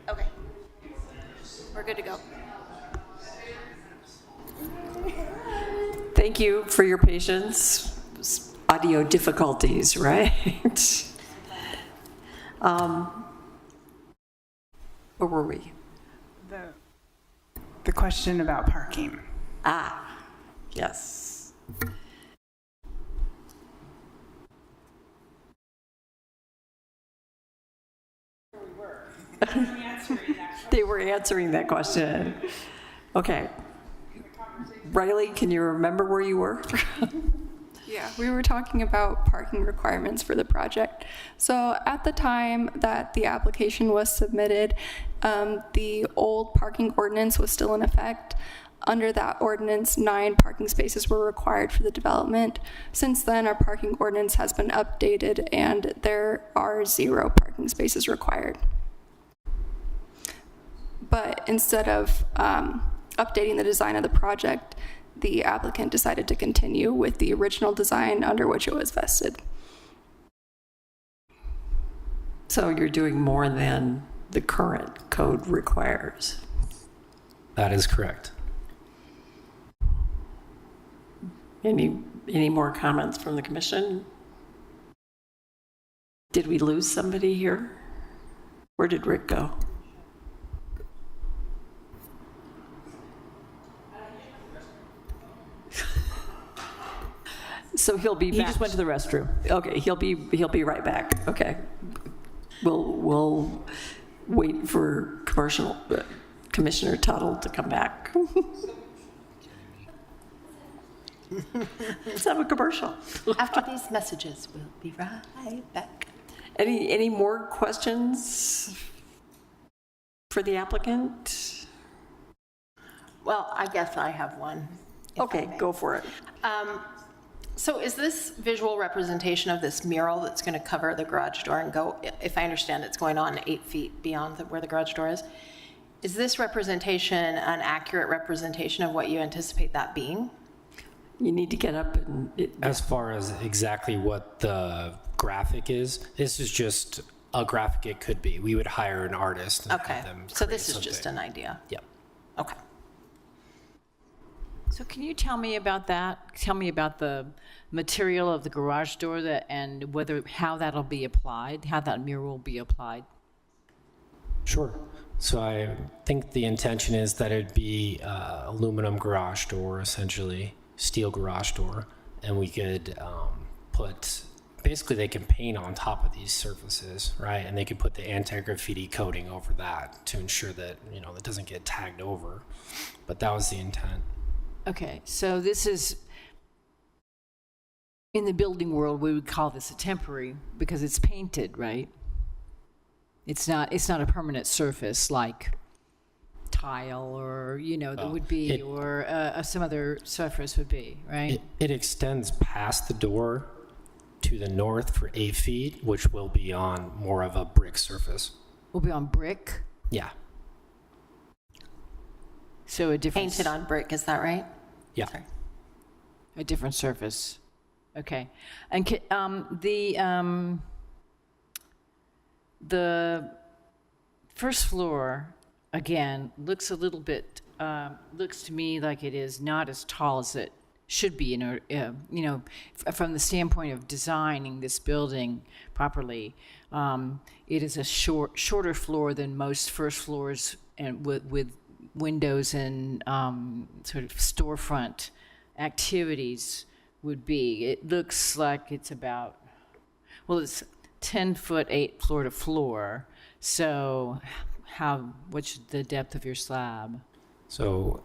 Okay. We're good to go. Thank you for your patience. Audio difficulties, right? Where were we? The question about parking. Yes. They were answering that question. Okay. Riley, can you remember where you were? Yeah, we were talking about parking requirements for the project. So at the time that the application was submitted, the old parking ordinance was still in effect. Under that ordinance, 9 parking spaces were required for the development. Since then, our parking ordinance has been updated and there are 0 parking spaces required. But instead of updating the design of the project, the applicant decided to continue with the original design under which it was vested. So you're doing more than the current code requires. That is correct. Any more comments from the commission? Did we lose somebody here? Where did Rick go? So he'll be back. He just went to the restroom. Okay, he'll be right back. Okay. We'll wait for Commissioner Tuttle to come back. Let's have a commercial. After these messages, we'll be right back. Any more questions for the applicant? Well, I guess I have one. Okay, go for it. So is this visual representation of this mural that's going to cover the garage door and go, if I understand, it's going on 8 feet beyond where the garage door is this representation an accurate representation of what you anticipate that being? You need to get up and... As far as exactly what the graphic is, this is just a graphic it could be. We would hire an artist and Okay, have them so create this is just something. an idea? Yep. Okay. So can you tell me about that? Tell me about the material of the garage door and how that'll be applied, how that mural will be applied. Sure. So I think the intention is that it'd be aluminum garage door, essentially, steel garage door, and we could basically they can paint on top of these surfaces, right? And they could put the anti-graffiti coating over that to ensure that, it doesn't get tagged over. But that was the intent. Okay, so this is, in the building world, we would call this a temporary because it's painted, right? It's not a permanent surface like tile or, that would be, or some other surface would be, right? It extends past the door to the north for 8 feet, which will be on more of a brick surface. Will be on brick, Yeah. so a different... Painted on brick, is that right? Yeah. Sorry. A different surface. Okay. And the first floor, again, looks a little bit, looks to me like it is not as tall as it should be, from the standpoint of designing this building properly. It is a shorter floor than most first floors, and with windows and sort of storefront activities would be. It looks like it's about, it's 10 foot 8 floor to floor. So what's the depth of your slab? So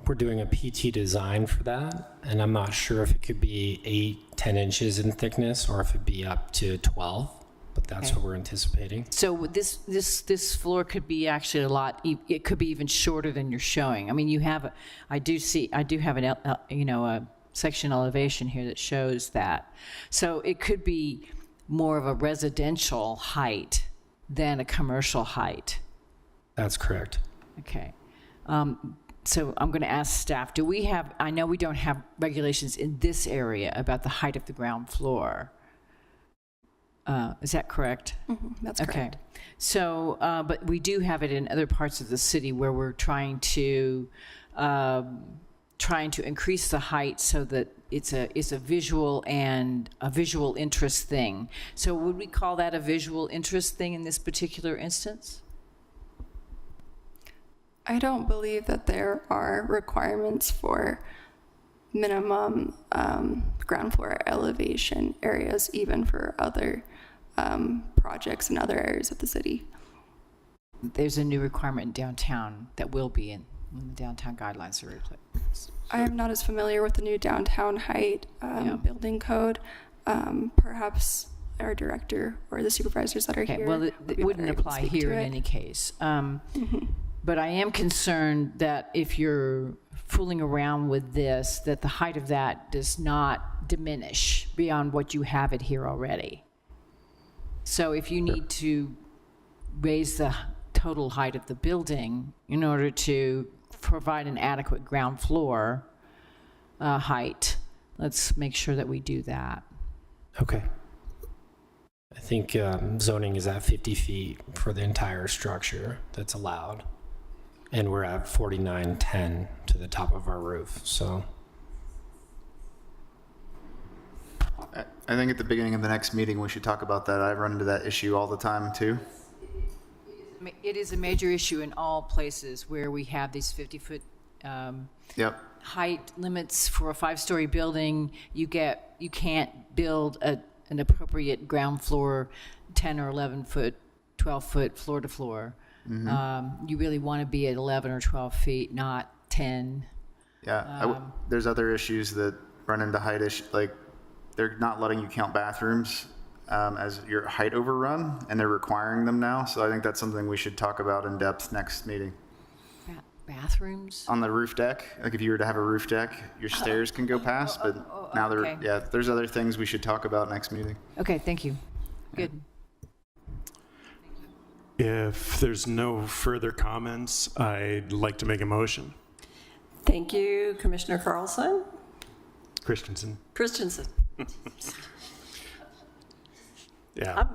we're doing a PT design for that, and I'm not sure if it could be 10 inches in thickness or if it'd be up to 12, but That's Okay. what we're anticipating. So this floor could be actually a lot. It could be even shorter than you're showing. I mean, I do have a section elevation here that shows that. So it could be more of a residential height than a commercial height. That's correct. Okay. So I'm going to ask staff, I know we don't have regulations in this area about the height of the ground floor. Is that correct? That's Okay. correct. So, but we do have it in other parts of the city where we're trying to increase the height so that it's a visual and a visual interest thing. So would we call that a visual interest thing in this particular instance? I don't believe that there are requirements for minimum ground floor elevation areas, even for other projects in other areas of the city. There's a new requirement in downtown that will be in when the downtown guidelines are replaced. I am not as familiar with the new downtown height Yeah. building code. Perhaps our director or the supervisors that are Okay, here. well, would it be wouldn't better able to apply speak here to in it. any case. But I am concerned that if you're fooling around with this, that the height of that does not diminish beyond what you have it here already. So if you need to raise the total height of the building in order to provide an adequate ground floor height, let's make sure that we do that. Okay. I think zoning is at 50 feet for the entire structure that's allowed. And we're at 4910 to the top of our roof, so. I think at the beginning of the next meeting, we should talk about that. I run into that issue all the time, too. It is a major issue in all places where we have these 50-foot Yep. height limits for a 5-story building. You can't build an appropriate ground floor 10 or 11 foot, 12 foot floor to floor. You really want to be at 11 or 12 feet, not 10. Yeah. There's other issues that run into height issue, like they're not letting you count bathrooms as your height overrun, and they're requiring them now. So I think that's something we should talk about in depth next meeting. Bathrooms? On the roof deck, like if you were to have a roof deck, your stairs can go past, but now okay. there's other things we should talk about next meeting. Okay, thank you. Good. If there's no further comments, I'd like to make a motion. Thank you, Commissioner Carlson. Christensen. Christensen. Yeah.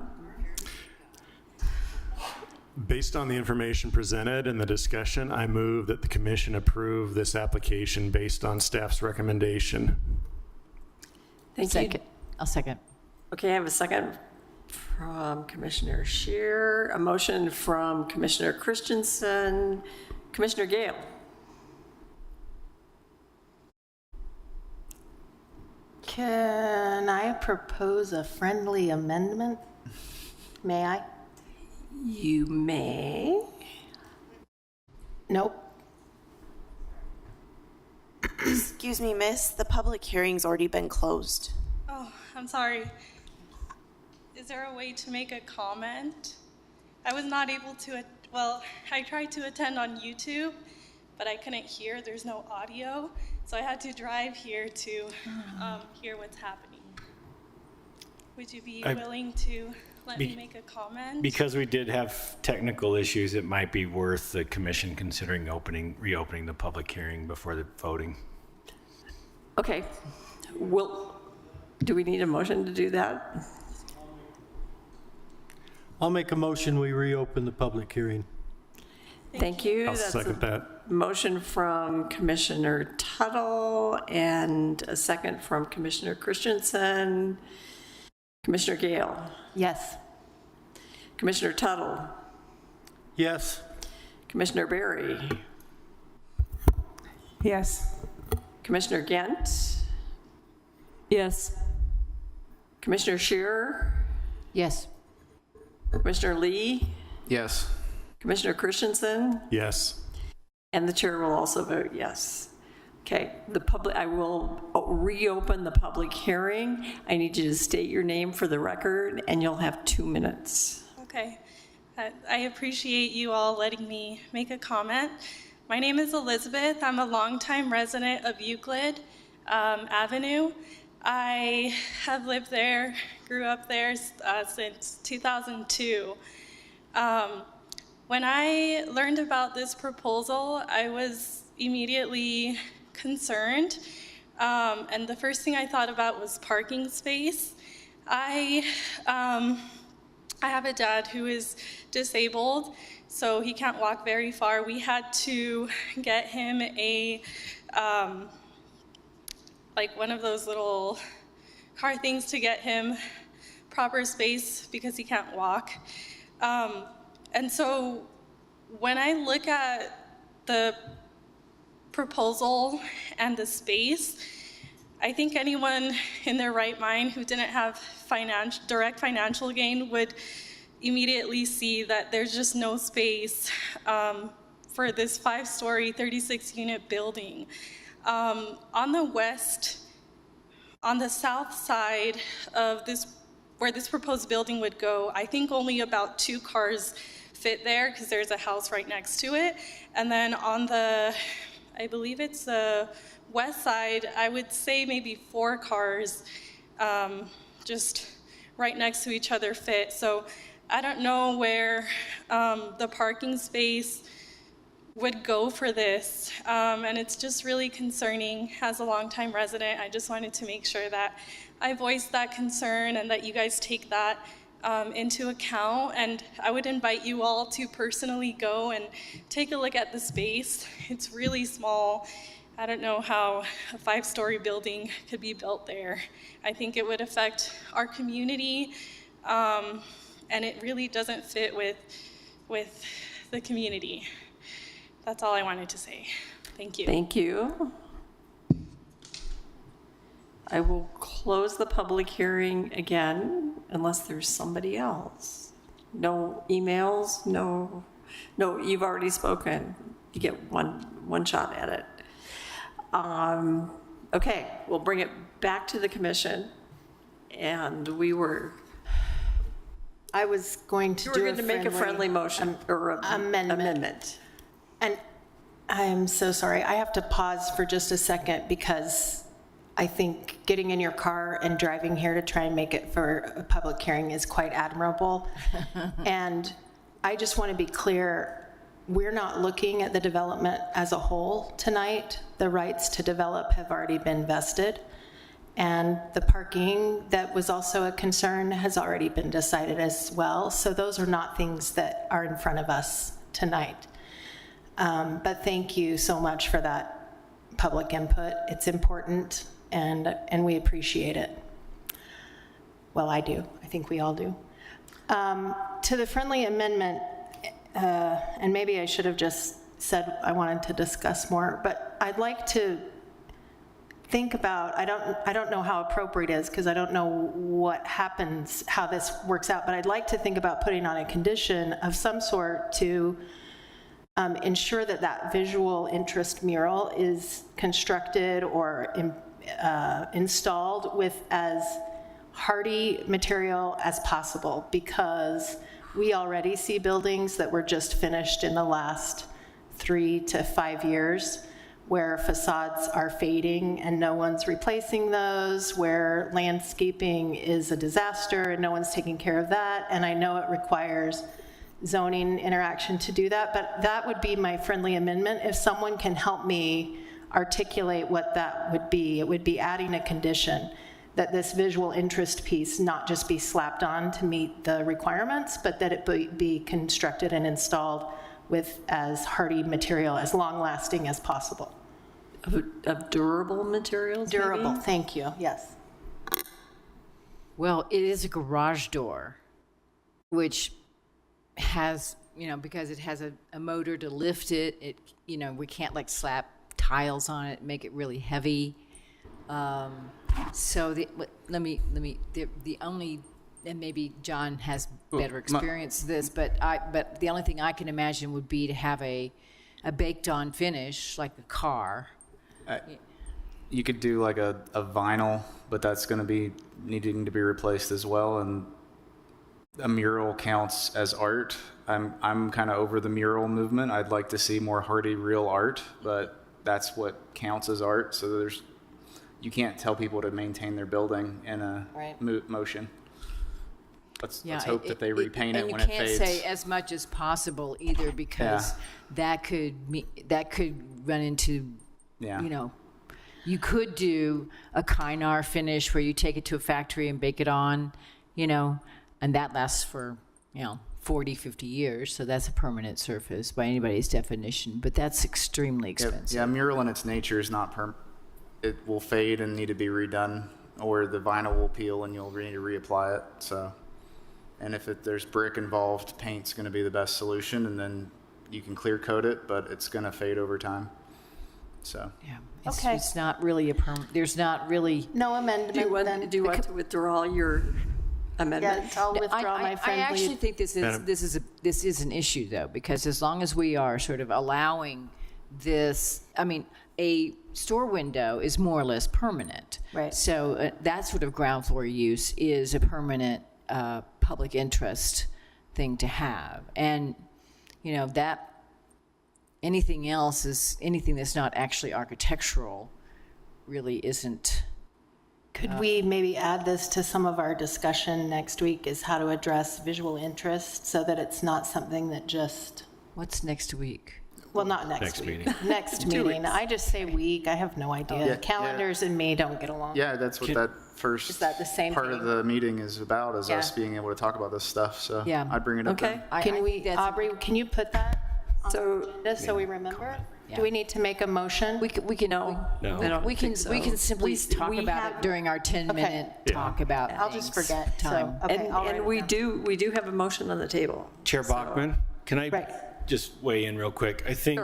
Based on the information presented and the discussion, I move that the commission approve this application based on staff's recommendation. Thank you. Second. I'll second. Okay, I have a second from Commissioner Shear, a motion from Commissioner Christensen. Commissioner Gale. Can I propose a friendly amendment? May I? You may. Nope. Excuse me, miss, the public hearing's already been closed. Oh, I'm sorry. Is there a way to make a comment? I was not able to, I tried to attend on YouTube, but I couldn't hear. There's no audio, so I had to drive here to hear what's happening. Would you be willing to let me make a comment? Because we did have technical issues, it might be worth the commission considering reopening the public hearing before the voting. Okay. Do we need a motion to do that? I'll make a motion, we reopen the public hearing. Thank you. I'll That's second a that. motion from Commissioner Tuttle and a second from Commissioner Christensen. Commissioner Gale. Yes. Commissioner Tuttle. Yes. Commissioner Berry. Yes. Commissioner Gent. Yes. Commissioner Shearer. Yes. Commissioner Lee. Yes. Commissioner Christensen. Yes. And the chair will also vote yes. Okay, I will reopen the public hearing. I need you to state your name for the record, and you'll have 2 minutes. Okay. I appreciate you all letting me make a comment. My name is Elizabeth. I'm a longtime resident of Euclid Avenue. I have lived there, grew up there since 2002. When I learned about this proposal, I was immediately concerned, and the first thing I thought about was parking space. I have a dad who is disabled, so he can't walk very far. We had to get him a like one of those little car things to get him proper space because he can't walk. And so when I look at the proposal and the space, I think anyone in their right mind who didn't have direct financial gain would immediately see that there's just no space for this 5-story, 36-unit building. On the south side of where this proposed building would go, I think only about 2 cars fit there because there's a house right next to it. And then on I believe it's the west side, I would say maybe 4 cars just right next to each other fit. So I don't know where the parking space would go for this. And it's just really concerning. As a longtime resident, I just wanted to make sure that I voiced that concern and that you guys take that into account. And I would invite you all to personally go and take a look at the space. It's really small. I don't know how a 5-story building could be built there. I think it would affect our community, and it really doesn't fit with the community. That's all I wanted to say. Thank you. Thank you. I will close the public hearing again unless there's somebody else. No emails, no, you've already spoken. You get one shot at it. Okay, we'll bring it back to the commission. And I was going to do make a friendly motion or amendment. And I'm so sorry. I have to pause for just a second because I think getting in your car and driving here to try and make it for a public hearing is quite admirable. And I just want to be clear, we're not looking at the development as a whole tonight. The rights to develop have already been vested. And the parking that was also a concern has already been decided as well. So those are not things that are in front of us tonight. But thank you so much for that public input. It's important, and we appreciate it. Well, I do. I think we all do. To the friendly amendment, and maybe I should have just said I wanted to discuss more, but I'd like to think about, I don't know how appropriate it is because I don't know what happens, how this works out, but I'd like to think about putting on a condition of some sort to ensure that that visual interest mural is constructed or installed with as hardy material as possible, because we already see buildings that were just finished in the last 3 to 5 years where facades are fading and no one's replacing those, where landscaping is a disaster and no one's taking care of that. And I know it requires zoning interaction to do that, but that would be my friendly amendment. If someone can help me articulate what that would be, it would be adding a condition that this visual interest piece not just be slapped on to meet the requirements, but that it be constructed and installed with as hardy material, as long-lasting as possible. Of durable materials, Durable, maybe? thank you, yes. Well, it is a garage door, which has, because it has a motor to lift it, we can't like slap tiles on it, make it really heavy. So the only, and maybe John has better experience this, but the only thing I can imagine would be to have a baked on finish like a car. You could do like a vinyl, but that's going to be needing to be replaced as well. And a mural counts as art. I'm kind of over the mural movement. I'd like to see more hardy, real art, but that's what counts as art. So you can't tell people to maintain their building in a motion. Let's hope that they repaint it when it fades. And you can't say as much as possible either, because that could run into, you could do a Kynar finish where you take it to a factory and bake it on, and that lasts for, 40, 50 years. So that's a permanent surface by anybody's definition, but that's extremely expensive. Yeah, mural in its nature is not it will fade and need to be redone, or the vinyl will peel and you'll need to reapply it. So, and if there's brick involved, paint's going to be the best solution, and then you can clear coat it, but it's going to fade over time. So, It's not really there's not really. No amendment. Do you want to withdraw your amendment? Yes, I'll withdraw my friendly. I actually think this is an issue, though, because as long as we are sort of allowing this, a store window is more or less permanent. Right. So that sort of ground floor use is a permanent public interest thing to have. And, that anything else is anything that's not actually architectural really isn't. Could we maybe add this to some of our discussion next week, is how to address visual interest so that it's not something that just... What's next week? Well, not next week. meeting. Next meeting. I just say week. I have no idea. Yeah, Calendars and me don't get along. yeah, that's what that first Is that the same part thing? of the meeting is about, is Yeah. us being able to talk about this stuff. So Yeah. I'd bring it up Okay. then. Can we, Aubrey, can you put that on So- the agenda so we remember? Yeah. Do we need to make a motion? We can No. I don't we can think so. we can simply talk we about have- it during our 10-minute talk about. I'll just things. forget. Time. So, okay, And, I'll write and it we down. do have a motion on the table. Chair Bachman, can I Right. just weigh in real quick? I think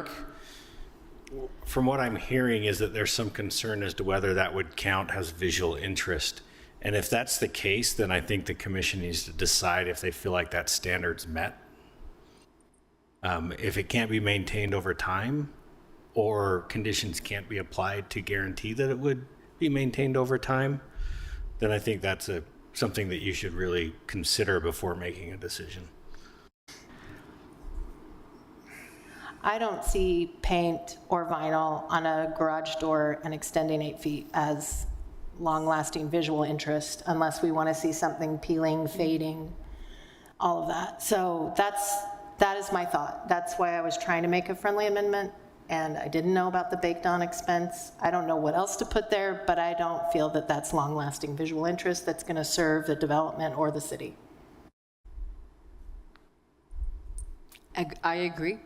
from what I'm hearing is that there's some concern as to whether that would count as visual interest. And if that's the case, then I think the commission needs to decide if they feel like that standard's met. If it can't be maintained over time, or conditions can't be applied to guarantee that it would be maintained over time, then I think that's something that you should really consider before making a decision. I don't see paint or vinyl on a garage door and extending 8 feet as long-lasting visual interest unless we want to see something peeling, fading, all of that. So that is my thought. That's why I was trying to make a friendly amendment, and I didn't know about the baked-on expense. I don't know what else to put there, but I don't feel that that's long-lasting visual interest that's going to serve the development or the city. I agree.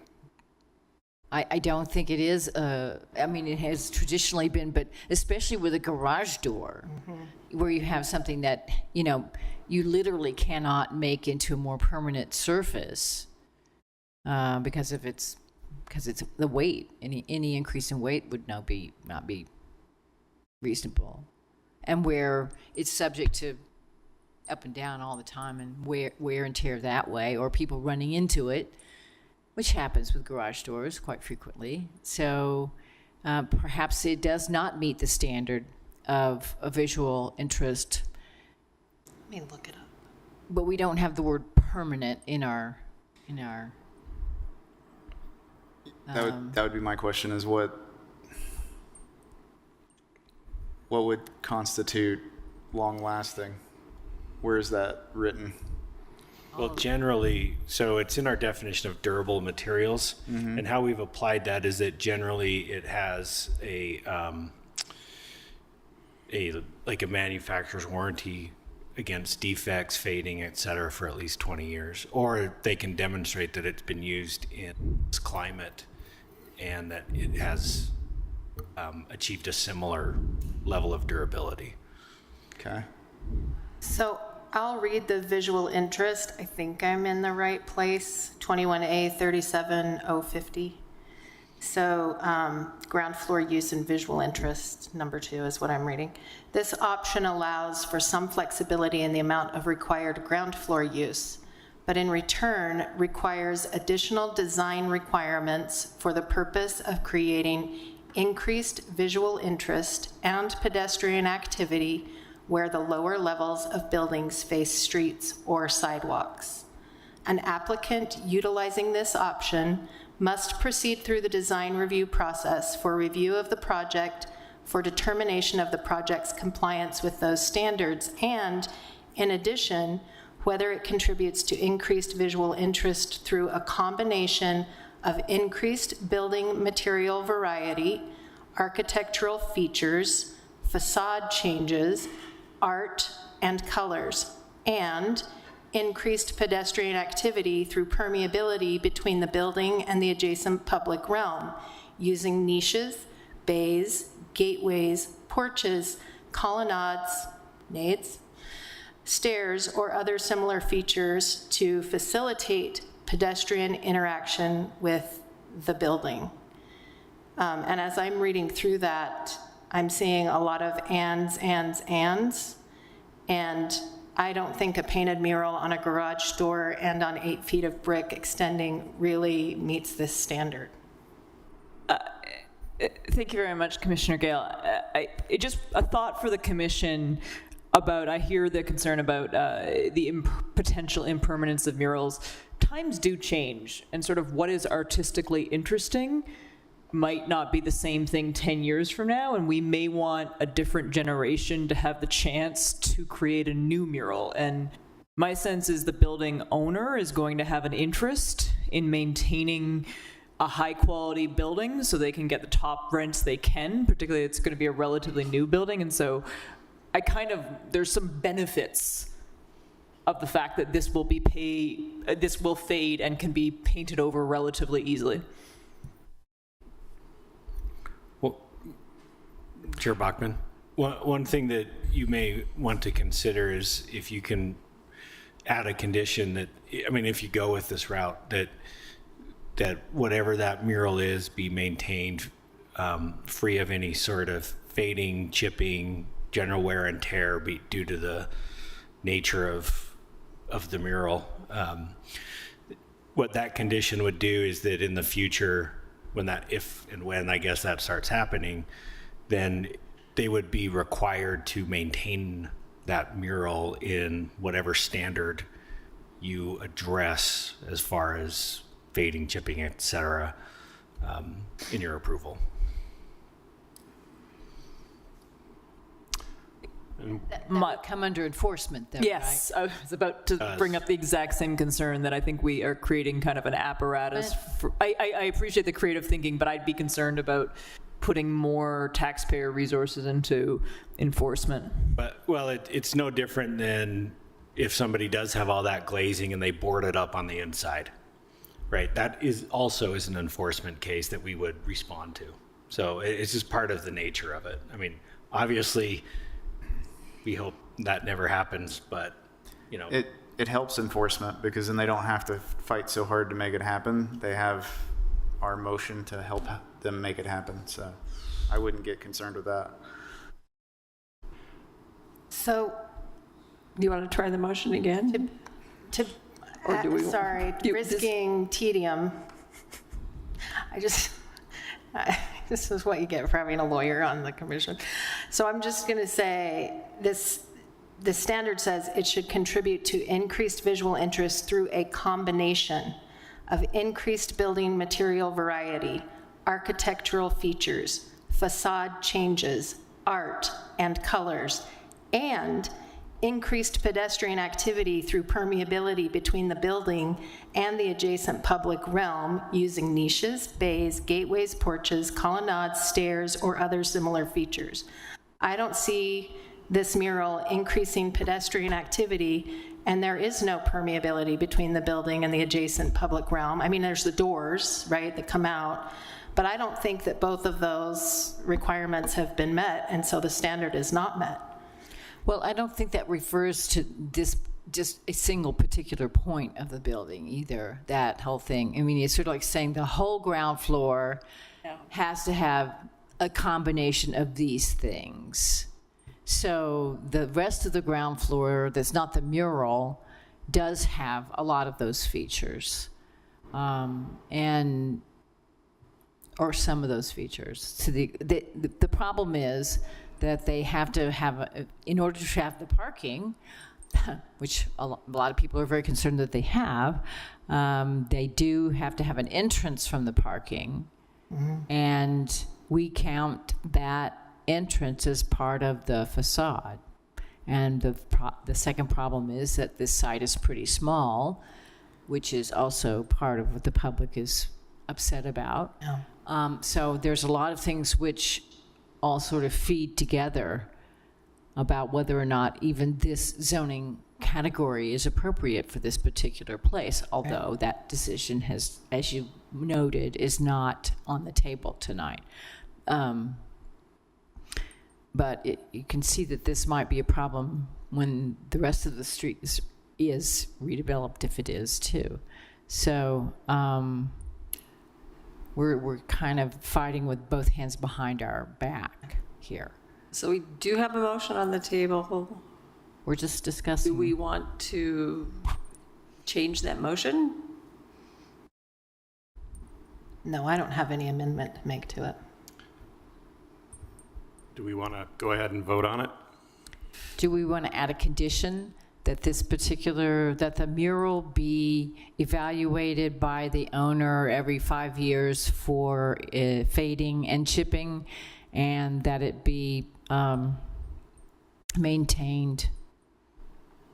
I don't think it is, it has traditionally been, but especially with a garage door, where you have something that, you literally cannot make into a more permanent surface because it's the weight. Any increase in weight would not be reasonable. And where it's subject to up and down all the time and wear and tear that way, or people running into it, which happens with garage doors quite frequently. So perhaps it does not meet the standard of a visual interest, Let me look it up. but we don't have the word permanent in our. That would be my question, is what would constitute long-lasting? Where is that written? Well, generally, so it's in our definition of durable materials, and how we've applied that is that generally it has a manufacturer's warranty against defects, fading, et cetera, for at least 20 years, or they can demonstrate that it's been used in this climate and that it has achieved a similar level of durability. Okay. So I'll read the visual interest. I think I'm in the right place. 21A 37050. So ground floor use and visual interest, number 2 is what I'm reading. This option allows for some flexibility in the amount of required ground floor use, but in return requires additional design requirements for the purpose of creating increased visual interest and pedestrian activity where the lower levels of buildings face streets or sidewalks. An applicant utilizing this option must proceed through the design review process for review of the project for determination of the project's compliance with those standards and, in addition, whether it contributes to increased visual interest through a combination of increased building material variety, architectural features, facade changes, art, and colors, and increased pedestrian activity through permeability between the building and the adjacent public realm, using niches, bays, gateways, porches, colonnades, nades, stairs, or other similar features to facilitate pedestrian interaction with the building. And as I'm reading through that, I'm seeing a lot of ands, and I don't think a painted mural on a garage door and on 8 feet of brick extending really meets this standard. Thank you very much, Commissioner Gale. Just a thought for the commission about, I hear the concern about the potential impermanence of murals. Times do change, and sort of what is artistically interesting might not be the same thing 10 years from now, and we may want a different generation to have the chance to create a new mural. And my sense is the building owner is going to have an interest in maintaining a high quality building so they can get the top rents they can, particularly it's going to be a relatively new building. And so there's some benefits of the fact that this will fade and can be painted over relatively easily. Chair Bachman, one thing that you may want to consider is if you can add a condition that, if you go with this route, that whatever that mural is be maintained free of any sort of fading, chipping, general wear and tear due to the nature of the mural. What that condition would do is that in the future, when I guess that starts happening, then they would be required to maintain that mural in whatever standard you address as far as fading, chipping, etc., in your approval. That would come under enforcement, though, Yes, right? I was about to bring up the exact same concern that I think we are creating kind of an apparatus. I appreciate the creative thinking, but I'd be concerned about putting more taxpayer resources into enforcement. It's no different than if somebody does have all that glazing and they board it up on the inside, right? That is also an enforcement case that we would respond to. So it's just part of the nature of it. Obviously, we hope that never happens, but It helps enforcement because then they don't have to fight so hard to make it happen. They have our motion to help them make it happen. So I wouldn't get concerned with that. So, Do you want to try the motion again? Or do we- risking tedium. This is what you get for having a lawyer on the commission. So I'm just going to say the standard says it should contribute to increased visual interest through a combination of increased building material variety, architectural features, facade changes, art, and colors, and increased pedestrian activity through permeability between the building and the adjacent public realm using niches, bays, gateways, porches, colonnades, stairs, or other similar features. I don't see this mural increasing pedestrian activity, and there is no permeability between the building and the adjacent public realm. There's the doors, right, that come out, but I don't think that both of those requirements have been met, and so the standard is not met. Well, I don't think that refers to this, just a single particular point of the building either, that whole thing. It's sort of like saying the whole ground floor has to have a combination of these things. So the rest of the ground floor that's not the mural does have a lot of those features. And or some of those features. So the problem is that they have to have, in order to have the parking, which a lot of people are very concerned that they have, they do have to have an entrance from the parking. And we count that entrance as part of the facade. And the second problem is that this site is pretty small, which is also part of what the public is upset about. So there's a lot of things which all sort of feed together about whether or not even this zoning category is appropriate for this particular place, although that decision has, as you noted, is not on the table tonight. But you can see that this might be a problem when the rest of the street is redeveloped, if it is too. So we're kind of fighting with both hands behind our back here. So we do have a motion on the table. We're just discussing. Do we want to change that motion? No, I don't have any amendment to make to it. Do we want to go ahead and vote on it? Do we want to add a condition that that the mural be evaluated by the owner every 5 years for fading and chipping, and that it be maintained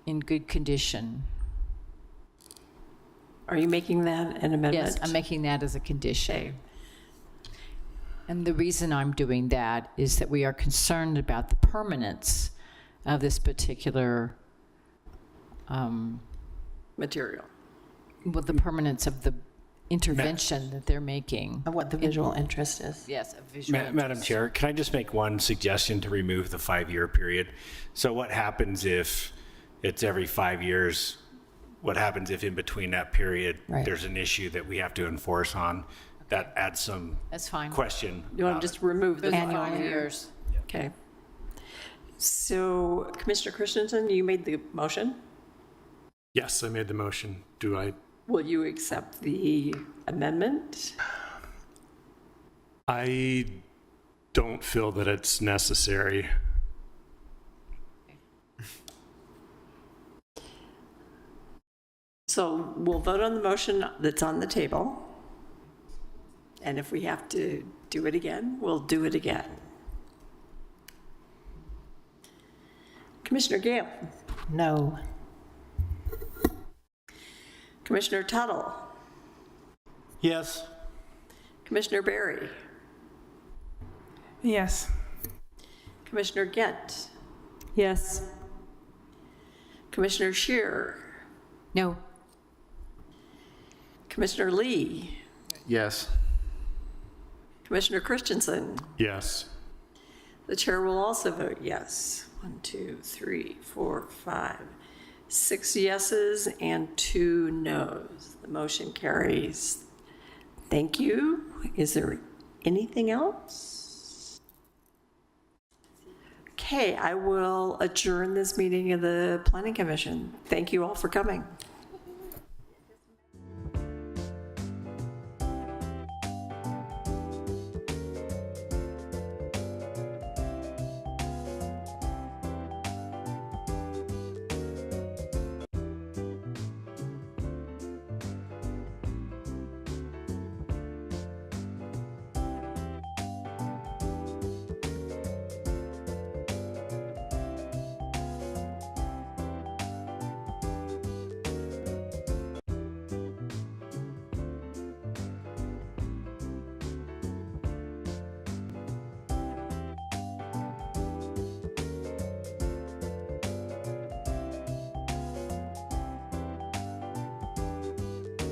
in good condition? Are you making that an amendment? Yes, I'm making that as a condition. And the reason I'm doing that is that we are concerned about the permanence of this particular material. Well, the permanence of the intervention that they're making. Of what the visual interest is. Yes, a visual Madam interest. Chair, can I just make one suggestion to remove the 5-year period? So what happens if it's every 5 years? What happens if in between that period, there's an issue that we have to enforce on? That adds some That's fine. question. You want to just remove the Annual 5 years. Okay. So Commissioner Christensen, you made the motion. Yes, I made the motion. Will you accept the amendment? I don't feel that it's necessary. So we'll vote on the motion that's on the table. And if we have to do it again, we'll do it again. Commissioner Gale. No. Commissioner Tuttle. Yes. Commissioner Barry. Yes. Commissioner Gent. Yes. Commissioner Shearer. No. Commissioner Lee. Yes. Commissioner Christensen. Yes. The chair will also vote yes. 1, 2, 3, 4, 5, 6 yeses and 2 noes. The motion carries. Thank you. Is there anything else? Okay, I will adjourn this meeting of the Planning Commission. Thank you all for coming.